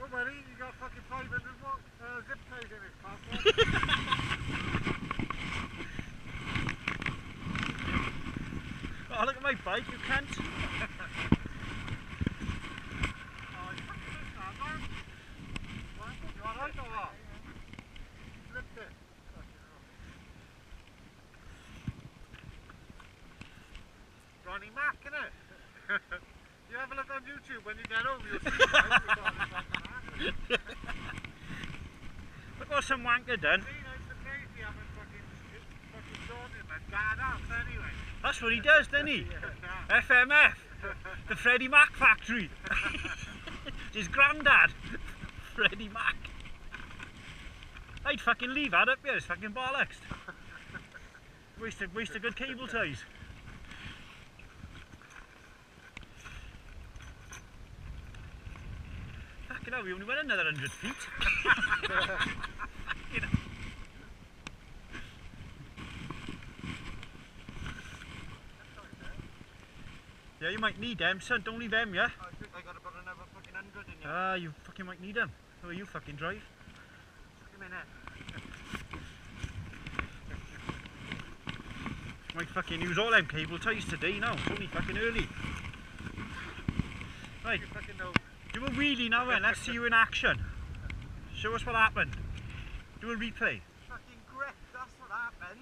Don't worry, you got fucking 500 zip ties in his passport. Oh, look at my bike, you cunt. Oh, you fucking missed that, man. What? You alright or what? Flipped it. Fucking hell. Ronnie Marcs, innit? You have a look on YouTube when you get home, you'll see it. Look what some wanker done. That's what he does, doesn't he? FMF, the Freddie Mac factory. His granddad, Freddie Mac. I'd fucking leave that up here, it's fucking bollocks. Waste of good cable ties. Fucking hell, we only went another 100 feet. You know. Yeah, you might need them, son. Don't leave them, yeah? I think I gotta put another fucking 100 in here. Ah, you fucking might need them. Oh, you fucking drive. Come in here. Might fucking use all them cable ties today now. It's only fucking early. Right. You fucking know. Do a wheelie now then. Let's see you in action. Show us what happened. Do a replay. Fucking grip, that's what happened.